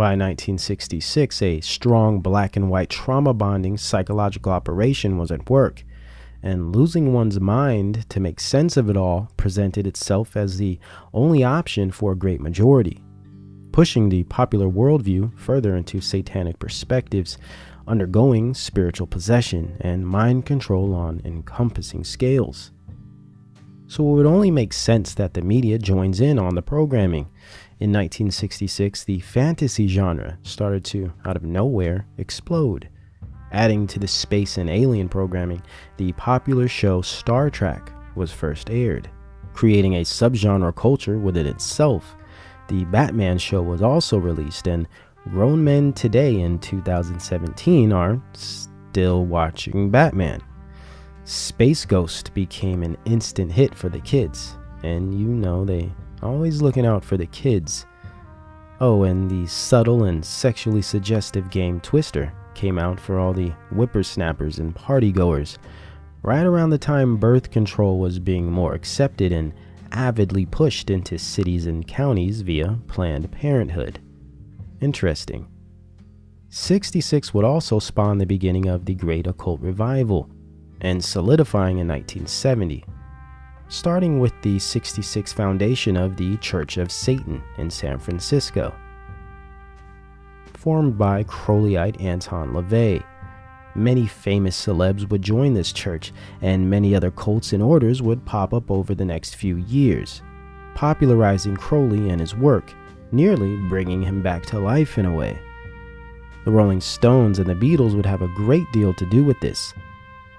By 1966, a strong black and white trauma bonding psychological operation was at work, and losing one's mind to make sense of it all presented itself as the only option for a great majority, pushing the popular worldview further into satanic perspectives, undergoing spiritual possession and mind control on encompassing scales. So it would only make sense that the media joins in on the programming. In 1966, the fantasy genre started to, out of nowhere, explode. Adding to the space and alien programming, the popular show Star Trek was first aired, creating a subgenre culture within itself. The Batman show was also released, and grown men today in 2017 are still watching Batman. Space Ghost became an instant hit for the kids, and they always looking out for the kids. Oh, and the subtle and sexually suggestive game Twister came out for all the whippersnappers and partygoers, right around the time birth control was being more accepted and avidly pushed into cities and counties via Planned Parenthood. Interesting. 66 would also spawn the beginning of the Great Occult Revival, and solidifying in 1970, starting with the 66 foundation of the Church of Satan in San Francisco, formed by Crowleyite Anton LaVey. Many famous celebs would join this church, and many other cults and orders would pop up over the next few years, popularizing Crowley and his work, nearly bringing him back to life in a way. The Rolling Stones and the Beatles would have a great deal to do with this.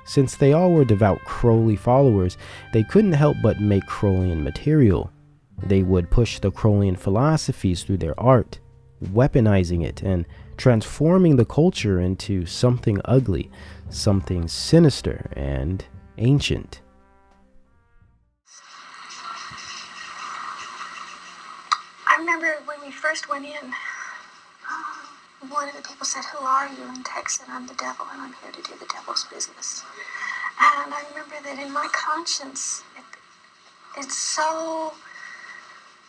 Since they all were devout Crowley followers, they couldn't help but make Crowleyan material. They would push the Crowleyan philosophies through their art, weaponizing it and transforming the culture into something ugly, something sinister and ancient. I remember when we first went in, one of the people said, "Who are you?" And Tex said, "I'm the devil, and I'm here to do the devil's business." And I remember that in my conscience, it's so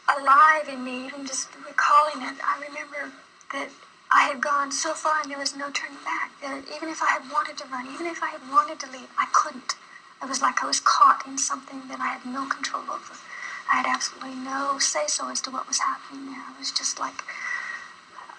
alive in me, even just recalling it. I remember that I had gone so far and there was no turning back. That even if I had wanted to run, even if I had wanted to leave, I couldn't. It was like I was caught in something that I had no control over. I had absolutely no say-so as to what was happening there. It was just like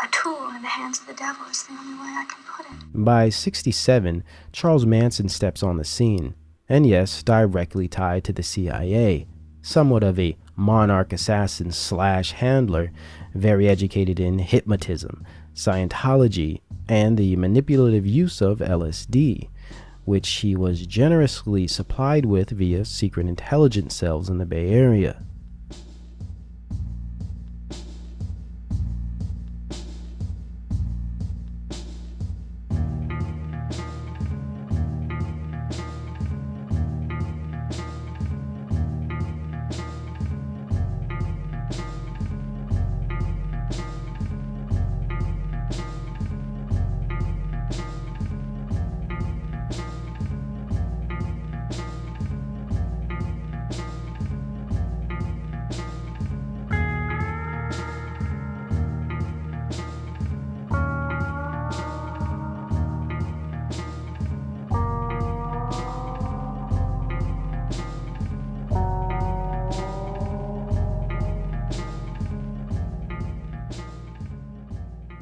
a tool in the hands of the devil is the only way I can put it. By 67, Charles Manson steps on the scene, and yes, directly tied to the CIA, somewhat of a monarch assassin / handler, very educated in hypnotism, Scientology, and the manipulative use of LSD, which he was generously supplied with via secret intelligence cells in the Bay Area.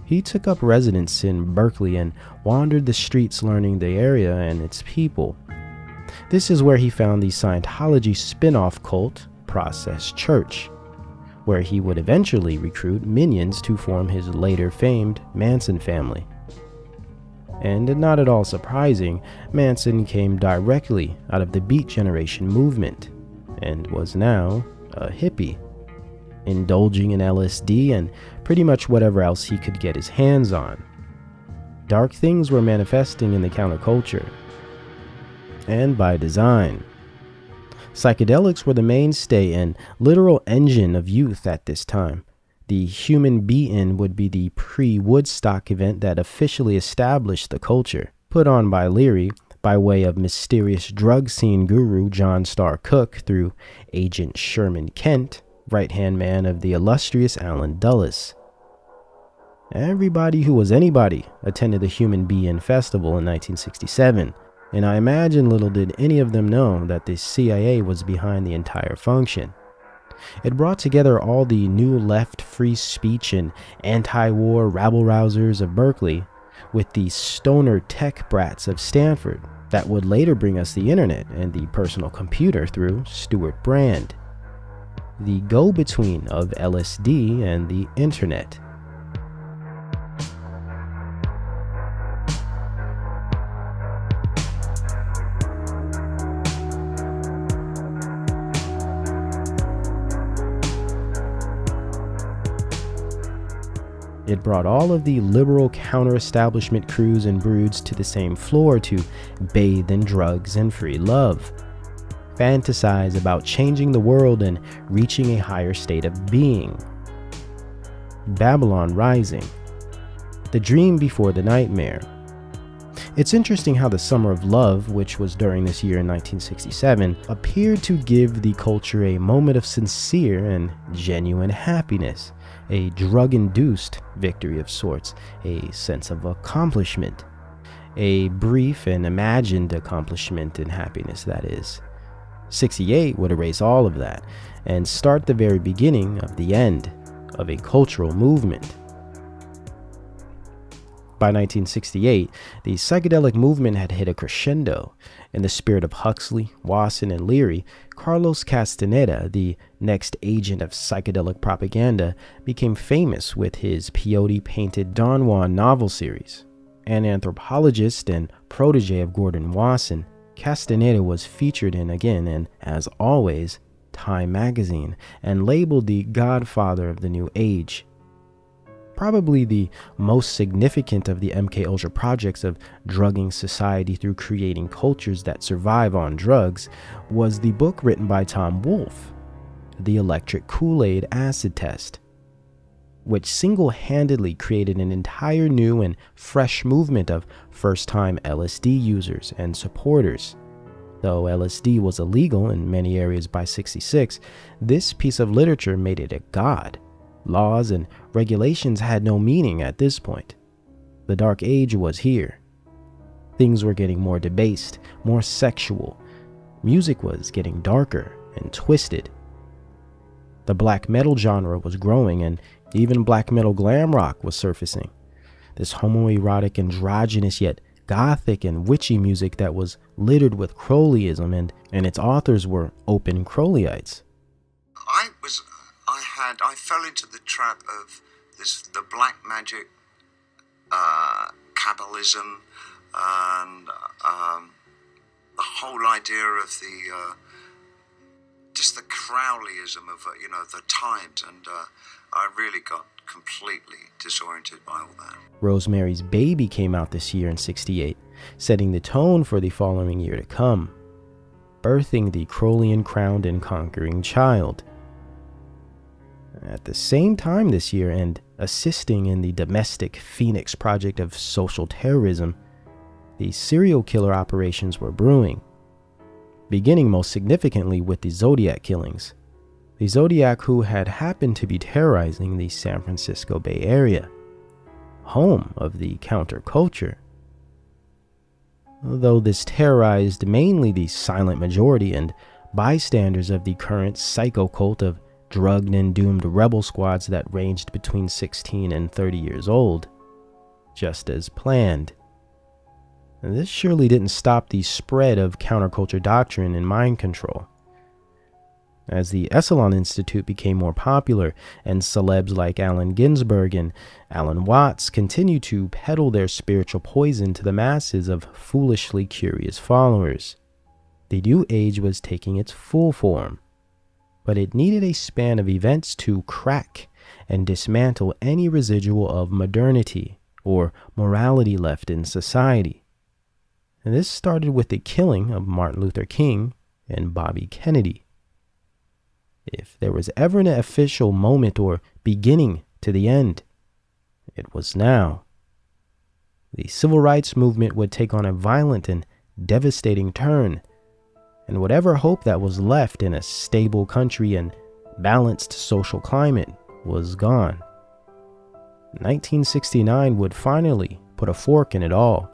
He took up residence in Berkeley and wandered the streets learning the area and its people. This is where he found the Scientology spin-off cult, Process Church, where he would eventually recruit minions to form his later famed Manson family. And not at all surprising, Manson came directly out of the Beat Generation movement and was now a hippie, indulging in LSD and pretty much whatever else he could get his hands on. Dark things were manifesting in the counterculture, and by design. Psychedelics were the mainstay and literal engine of youth at this time. The Human Beatin' would be the pre-Woodstock event that officially established the culture, put on by Leary by way of mysterious drug scene guru John Starr Cook through Agent Sherman Kent, right-hand man of the illustrious Allen Dulles. Everybody who was anybody attended the Human Being Festival in 1967, and I imagine little did any of them know that the CIA was behind the entire function. It brought together all the new left free speech and anti-war rabble-rousers of Berkeley with the stoner tech brats of Stanford that would later bring us the internet and the personal computer through Stewart Brand, the go-between of LSD and the internet. It brought all of the liberal counter-establishment crews and broods to the same floor to bathe in drugs and free love, fantasize about changing the world and reaching a higher state of being. Babylon Rising, the dream before the nightmare. It's interesting how the Summer of Love, which was during this year in 1967, appeared to give the culture a moment of sincere and genuine happiness, a drug-induced victory of sorts, a sense of accomplishment, a brief and imagined accomplishment and happiness, that is. 68 would erase all of that and start the very beginning of the end of a cultural movement. By 1968, the psychedelic movement had hit a crescendo. In the spirit of Huxley, Wasson, and Leary, Carlos Castaneda, the next agent of psychedelic propaganda, became famous with his peyote-painted Don Juan novel series. An anthropologist and protege of Gordon Wasson, Castaneda was featured in again and, as always, Time magazine, and labeled the godfather of the new age. Probably the most significant of the MKUltra projects of drugging society through creating cultures that survive on drugs was the book written by Tom Wolfe, The Electric Kool-Aid Acid Test, which single-handedly created an entire new and fresh movement of first-time LSD users and supporters. Though LSD was illegal in many areas by 66, this piece of literature made it a god. Laws and regulations had no meaning at this point. The Dark Age was here. Things were getting more debased, more sexual. Music was getting darker and twisted. The black metal genre was growing, and even black metal glam rock was surfacing. This homoerotic, androgynous, yet gothic and witchy music that was littered with Crowleyism, and its authors were open Crowleyites. I fell into the trap of the black magic, Kabbalism, and the whole idea of just the Crowleyism of the times, and I really got completely disoriented by all that. Rosemary's Baby came out this year in 68, setting the tone for the following year to come, birthing the Crowleyan crowned and conquering child. At the same time this year, and assisting in the domestic Phoenix project of social terrorism, the serial killer operations were brewing, beginning most significantly with the Zodiac killings. The Zodiac who had happened to be terrorizing the San Francisco Bay Area, home of the counterculture. Though this terrorized mainly the silent majority and bystanders of the current psycho cult of drugged and doomed rebel squads that ranged between 16 and 30 years old, just as planned. And this surely didn't stop the spread of counterculture doctrine and mind control. As the Esalen Institute became more popular, and celebs like Allen Ginsberg and Alan Watts continued to peddle their spiritual poison to the masses of foolishly curious followers, the New Age was taking its full form. But it needed a span of events to crack and dismantle any residual of modernity or morality left in society. And this started with the killing of Martin Luther King and Bobby Kennedy. If there was ever an official moment or beginning to the end, it was now. The civil rights movement would take on a violent and devastating turn, and whatever hope that was left in a stable country and balanced social climate was gone. 1969 would finally put a fork in it all,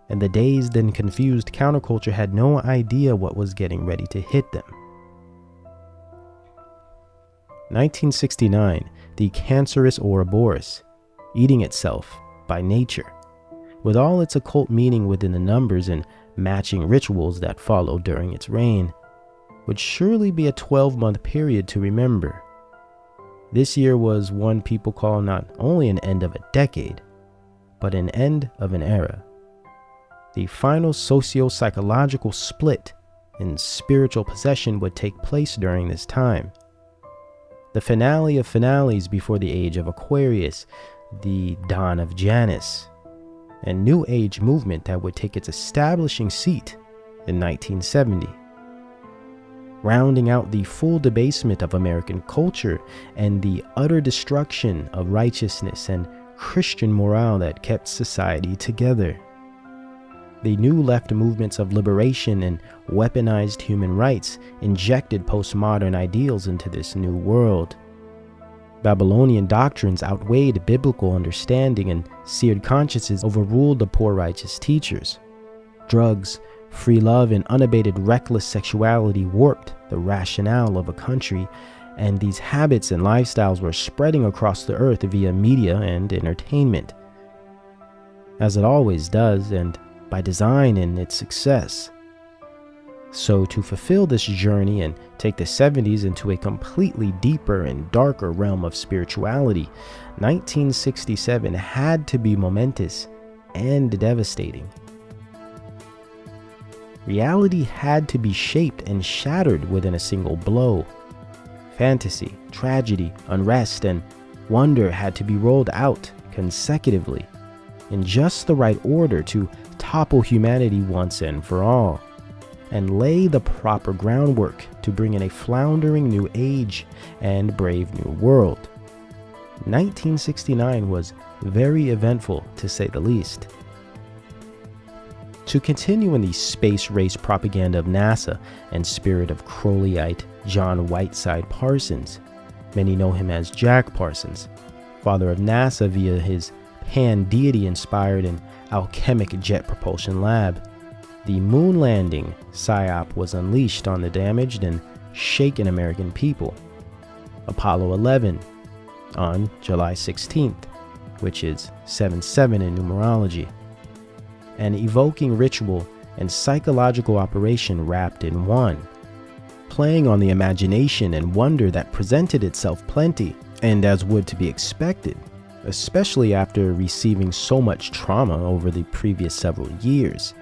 and the dazed and confused counterculture had no idea what was getting ready to hit them. 1969, the cancerous Ouroboros, eating itself by nature, with all its occult meaning within the numbers and matching rituals that followed during its reign, would surely be a 12-month period to remember. This year was one people call not only an end of a decade, but an end of an era. The final socio-psychological split in spiritual possession would take place during this time. The finale of finales before the age of Aquarius, the dawn of Janus, and New Age movement that would take its establishing seat in 1970. Rounding out the full debasement of American culture and the utter destruction of righteousness and Christian morale that kept society together. The new left movements of liberation and weaponized human rights injected postmodern ideals into this new world. Babylonian doctrines outweighed biblical understanding, and seared consciences overruled the poor righteous teachers. Drugs, free love, and unabated reckless sexuality warped the rationale of a country, and these habits and lifestyles were spreading across the earth via media and entertainment. As it always does, and by design in its success. So to fulfill this journey and take the 70s into a completely deeper and darker realm of spirituality, 1967 had to be momentous and devastating. Reality had to be shaped and shattered within a single blow. Fantasy, tragedy, unrest, and wonder had to be rolled out consecutively in just the right order to topple humanity once and for all, and lay the proper groundwork to bring in a floundering new age and brave new world. 1969 was very eventful, to say the least. To continue in the space race propaganda of NASA and spirit of Crowleyite John Whiteside Parsons, many know him as Jack Parsons, father of NASA via his pan-deity inspired and alchemic jet propulsion lab. The moon landing psyop was unleashed on the damaged and shaken American people. Apollo 11 on July 16th, which is 7/7 in numerology. An evoking ritual and psychological operation wrapped in one, playing on the imagination and wonder that presented itself plenty, and as would to be expected, especially after receiving so much trauma over the previous several years.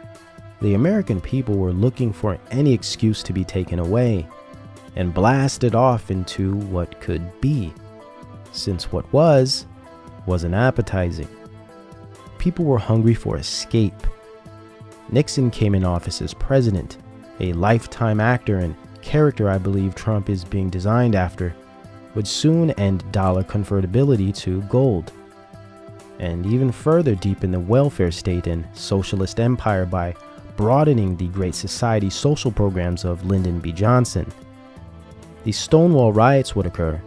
The American people were looking for any excuse to be taken away and blasted off into what could be, since what wasn't appetizing. People were hungry for escape. Nixon came in office as president, a lifetime actor and character I believe Trump is being designed after, would soon end dollar convertibility to gold, and even further deepen the welfare state and socialist empire by broadening the Great Society social programs of Lyndon B. Johnson. The Stonewall riots would occur,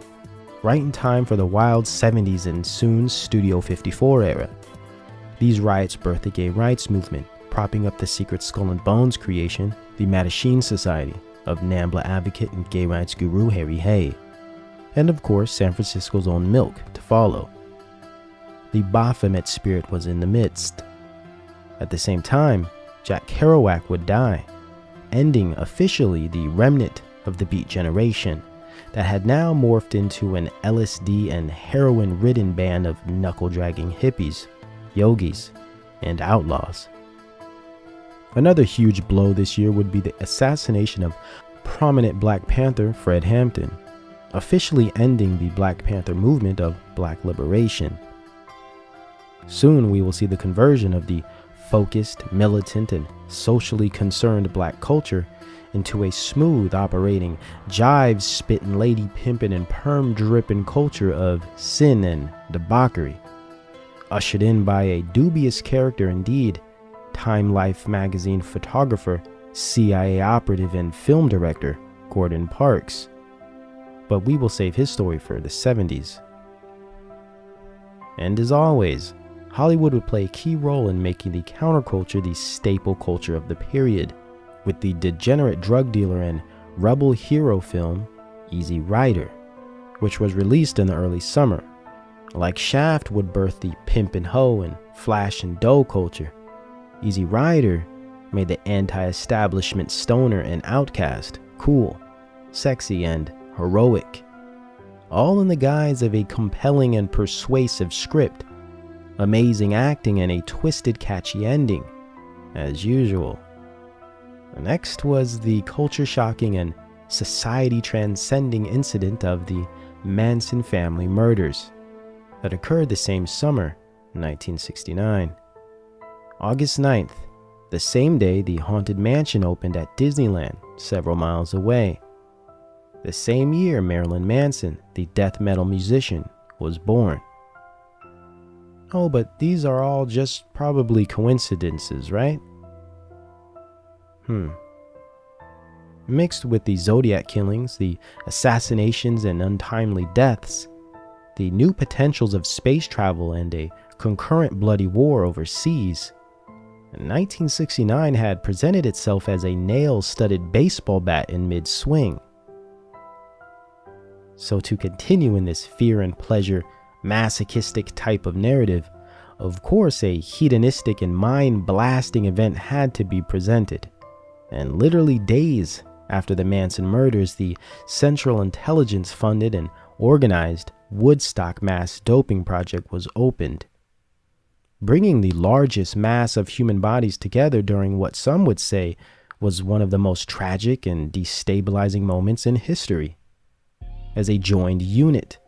right in time for the wild 70s and soon Studio 54 era. These riots birthed the gay rights movement, propping up the secret Skull and Bones creation, the Mattachine Society, of NAMBLA advocate and gay rights guru Harry Hay, and of course San Francisco's own Milk to follow. The Baphomet spirit was in the midst. At the same time, Jack Kerouac would die, ending officially the remnant of the Beat generation that had now morphed into an LSD and heroin-ridden band of knuckle-dragging hippies, yogis, and outlaws. Another huge blow this year would be the assassination of prominent Black Panther Fred Hampton, officially ending the Black Panther movement of Black liberation. Soon we will see the conversion of the focused, militant, and socially concerned Black culture into a smooth operating, jive spittin', lady pimpin', and perm drippin' culture of sin and debauchery, ushered in by a dubious character indeed, Time Life magazine photographer, CIA operative, and film director Gordon Parks. But we will save his story for the 70s. And as always, Hollywood would play a key role in making the counterculture the staple culture of the period, with the degenerate drug dealer and rebel hero film Easy Rider, which was released in the early summer. Like Shaft would birth the pimp and hoe and flash and dough culture, Easy Rider made the anti-establishment stoner and outcast cool, sexy, and heroic, all in the guise of a compelling and persuasive script, amazing acting, and a twisted, catchy ending, as usual. Next was the culture-shocking and society-transcending incident of the Manson family murders that occurred the same summer, 1969. August 9th, the same day the Haunted Mansion opened at Disneyland, several miles away. The same year Marilyn Manson, the death metal musician, was born. Oh, but these are all just probably coincidences, right? Mixed with the Zodiac killings, the assassinations and untimely deaths, the new potentials of space travel and a concurrent bloody war overseas, 1969 had presented itself as a nail-studded baseball bat in mid-swing. So to continue in this fear and pleasure, masochistic type of narrative, of course a hedonistic and mind-blasting event had to be presented. And literally days after the Manson murders, the Central Intelligence funded and organized Woodstock mass doping project was opened, bringing the largest mass of human bodies together during what some would say was one of the most tragic and destabilizing moments in history, as a joined unit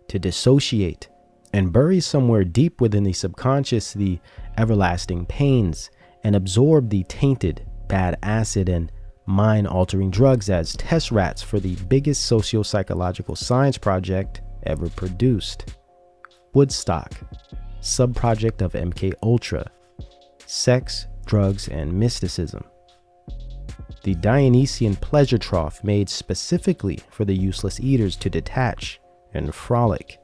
to dissociate and bury somewhere deep within the subconscious the everlasting pains and absorb the tainted, bad acid and mind-altering drugs as test rats for the biggest socio-psychological science project ever produced. Woodstock, subproject of MK Ultra, sex, drugs, and mysticism. The Dionysian pleasure trough made specifically for the useless eaters to detach and frolic.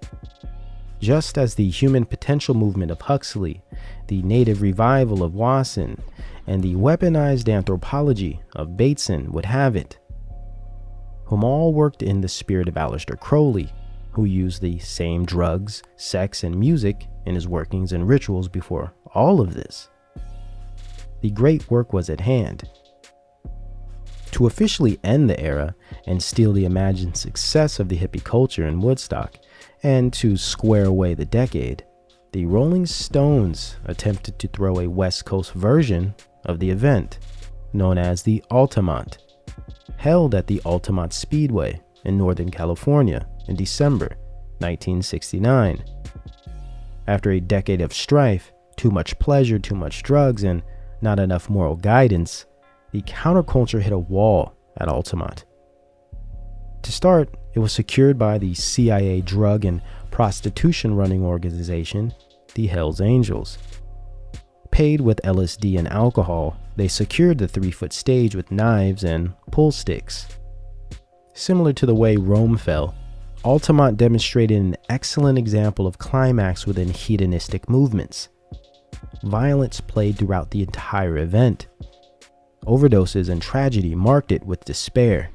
Just as the human potential movement of Huxley, the native revival of Wasson, and the weaponized anthropology of Bateson would have it, whom all worked in the spirit of Aleister Crowley, who used the same drugs, sex, and music in his workings and rituals before all of this. The great work was at hand. To officially end the era and steal the imagined success of the hippie culture in Woodstock, and to square away the decade, the Rolling Stones attempted to throw a West Coast version of the event, known as the Altamont, held at the Altamont Speedway in Northern California in December 1969. After a decade of strife, too much pleasure, too much drugs, and not enough moral guidance, the counterculture hit a wall at Altamont. To start, it was secured by the CIA drug and prostitution running organization, the Hells Angels. Paid with LSD and alcohol, they secured the 3-foot stage with knives and pull sticks. Similar to the way Rome fell, Altamont demonstrated an excellent example of climax within hedonistic movements. Violence played throughout the entire event. Overdoses and tragedy marked it with despair.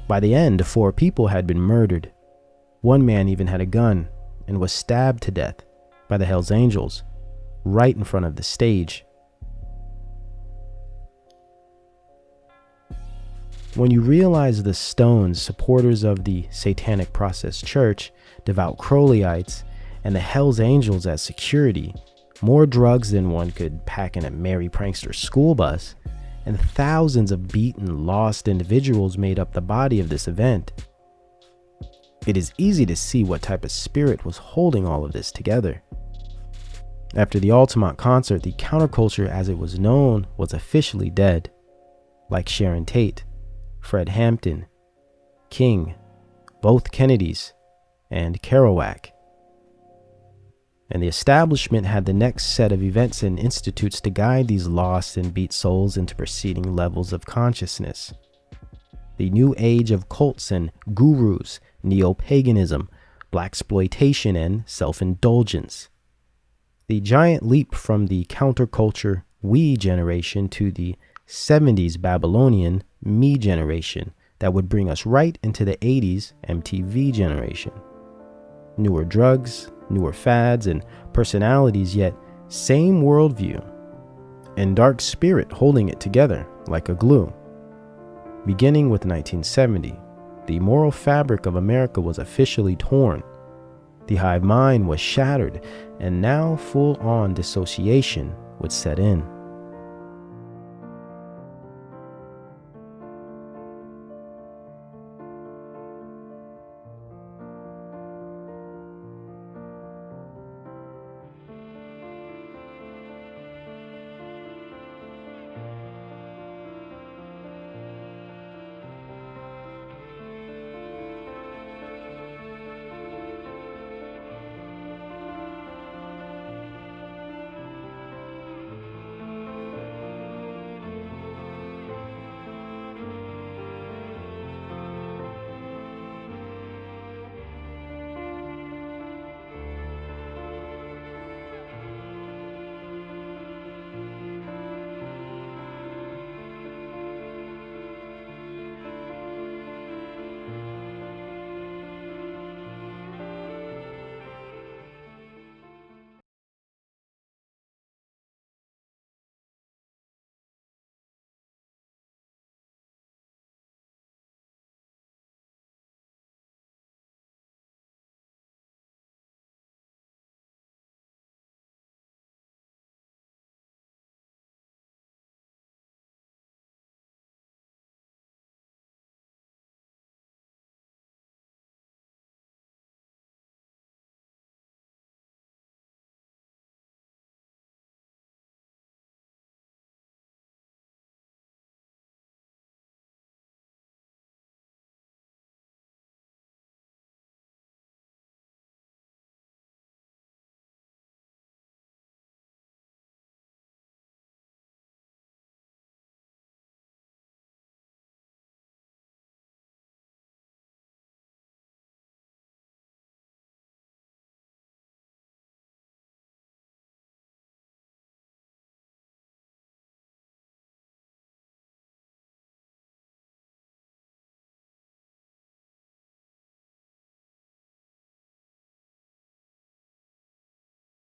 By the end, 4 people had been murdered. One man even had a gun and was stabbed to death by the Hells Angels right in front of the stage. When you realize the Stones, supporters of the Satanic Process Church, devout Crowleyites, and the Hells Angels as security, more drugs than one could pack in a merry prankster school bus, and thousands of beaten, lost individuals made up the body of this event, it is easy to see what type of spirit was holding all of this together. After the Altamont concert, the counterculture as it was known was officially dead, like Sharon Tate, Fred Hampton, King, both Kennedys, and Kerouac. And the establishment had the next set of events and institutes to guide these lost and beat souls into preceding levels of consciousness. The new age of cults and gurus, neo-paganism, blaxploitation, and self-indulgence. The giant leap from the counterculture we generation to the 70s Babylonian me generation that would bring us right into the 80s MTV generation. Newer drugs, newer fads, and personalities, yet same worldview, and dark spirit holding it together like a glue. Beginning with 1970, the moral fabric of America was officially torn. The hive mind was shattered, and now full-on dissociation would set in.